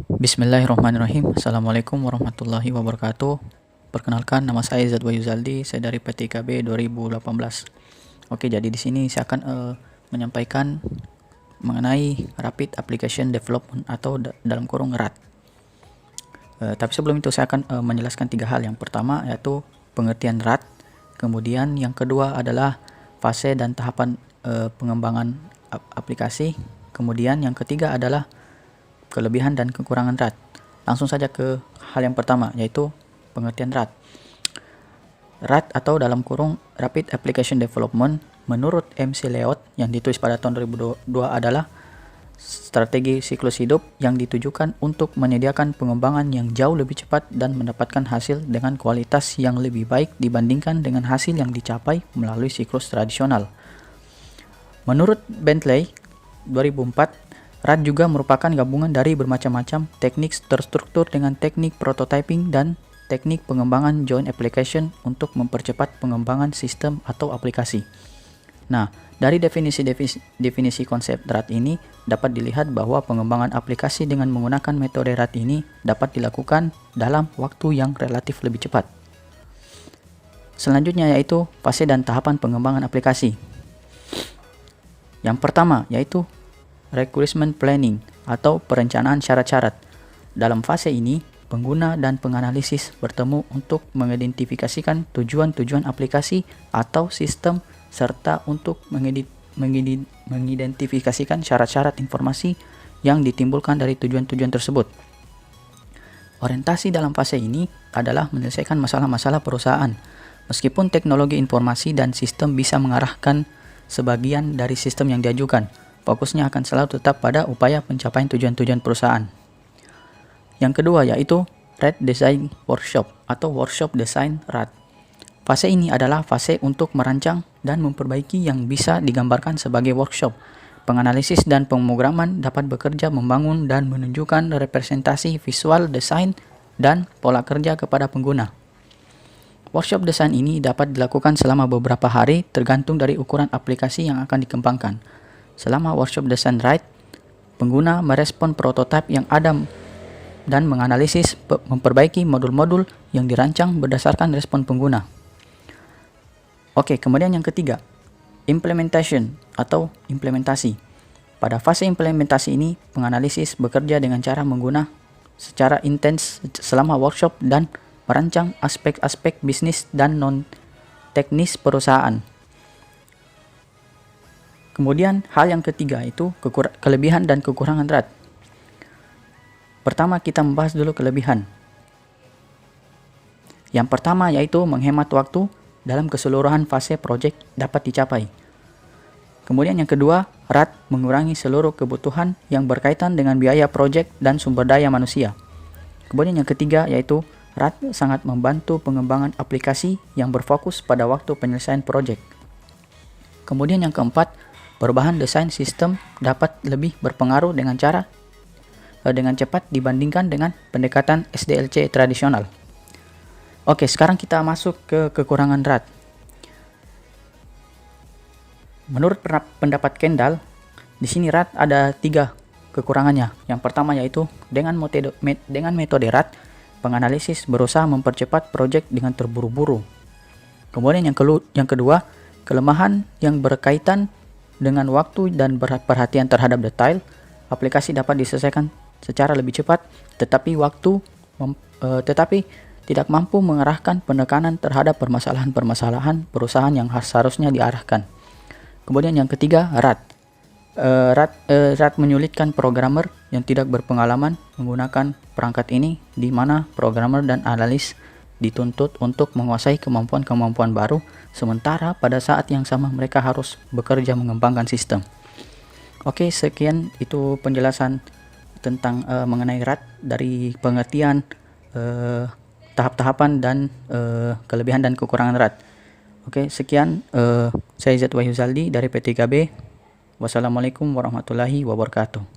Bismillahirrahmanirrahim. Assalamualaikum warahmatullahi wabarakatuh. Perkenalkan, nama saya Zadwa Yuzaldi, saya dari PTKB 2018. Oke, jadi di sini saya akan menyampaikan mengenai Rapid Application Development atau dalam kurung RAD. Tapi sebelum itu saya akan menjelaskan tiga hal. Yang pertama yaitu pengertian RAD, kemudian yang kedua adalah fase dan tahapan pengembangan aplikasi, kemudian yang ketiga adalah kelebihan dan kekurangan RAD. Langsung saja ke hal yang pertama, yaitu pengertian RAD. RAD atau dalam kurung Rapid Application Development menurut MC Layout yang ditulis pada tahun 2002 adalah strategi siklus hidup yang ditujukan untuk menyediakan pengembangan yang jauh lebih cepat dan mendapatkan hasil dengan kualitas yang lebih baik dibandingkan dengan hasil yang dicapai melalui siklus tradisional. Menurut Bentley 2004, RAD juga merupakan gabungan dari bermacam-macam teknik terstruktur dengan teknik prototyping dan teknik pengembangan joint application untuk mempercepat pengembangan sistem atau aplikasi. Nah, dari definisi konsep RAD ini dapat dilihat bahwa pengembangan aplikasi dengan menggunakan metode RAD ini dapat dilakukan dalam waktu yang relatif lebih cepat. Selanjutnya yaitu fase dan tahapan pengembangan aplikasi. Yang pertama yaitu Requirement Planning atau perencanaan syarat-syarat. Dalam fase ini, pengguna dan penganalisis bertemu untuk mengidentifikasikan tujuan-tujuan aplikasi atau sistem serta untuk mengidentifikasikan syarat-syarat informasi yang ditimbulkan dari tujuan-tujuan tersebut. Orientasi dalam fase ini adalah menyelesaikan masalah-masalah perusahaan. Meskipun teknologi informasi dan sistem bisa mengarahkan sebagian dari sistem yang diajukan, fokusnya akan selalu tetap pada upaya pencapaian tujuan-tujuan perusahaan. Yang kedua yaitu RAD Design Workshop atau Workshop Design RAD. Fase ini adalah fase untuk merancang dan memperbaiki yang bisa digambarkan sebagai workshop. Penganalisis dan pemrograman dapat bekerja membangun dan menunjukkan representasi visual desain dan pola kerja kepada pengguna. Workshop desain ini dapat dilakukan selama beberapa hari tergantung dari ukuran aplikasi yang akan dikembangkan. Selama workshop design RAD, pengguna merespon prototipe yang ada dan menganalisis memperbaiki modul-modul yang dirancang berdasarkan respon pengguna. Oke, kemudian yang ketiga, implementation atau implementasi. Pada fase implementasi ini, penganalisis bekerja dengan cara menggunakan secara intens selama workshop dan merancang aspek-aspek bisnis dan non-teknis perusahaan. Kemudian hal yang ketiga itu kelebihan dan kekurangan RAD. Pertama kita membahas dulu kelebihan. Yang pertama yaitu menghemat waktu dalam keseluruhan fase proyek dapat dicapai. Kemudian yang kedua, RAD mengurangi seluruh kebutuhan yang berkaitan dengan biaya proyek dan sumber daya manusia. Kemudian yang ketiga yaitu RAD sangat membantu pengembangan aplikasi yang berfokus pada waktu penyelesaian proyek. Kemudian yang keempat, perubahan desain sistem dapat lebih berpengaruh dengan cepat dibandingkan dengan pendekatan SDLC tradisional. Oke, sekarang kita masuk ke kekurangan RAD. Menurut pendapat Kendall, di sini RAD ada 3 kekurangannya. Yang pertama yaitu dengan metode RAD, penganalisis berusaha mempercepat proyek dengan terburu-buru. Kemudian yang kedua, kelemahan yang berkaitan dengan waktu dan perhatian terhadap detail. Aplikasi dapat diselesaikan secara lebih cepat, tetapi tidak mampu mengarahkan penekanan terhadap permasalahan-permasalahan perusahaan yang seharusnya diarahkan. Kemudian yang ketiga, RAD. RAD menyulitkan programmer yang tidak berpengalaman menggunakan perangkat ini, di mana programmer dan analis dituntut untuk menguasai kemampuan-kemampuan baru, sementara pada saat yang sama mereka harus bekerja mengembangkan sistem. Oke, sekian itu penjelasan tentang mengenai RAD dari pengertian tahap-tahapan dan kelebihan dan kekurangan RAD. Oke, sekian saya Zadwa Yuzaldi dari PTKB. Wassalamualaikum warahmatullahi wabarakatuh.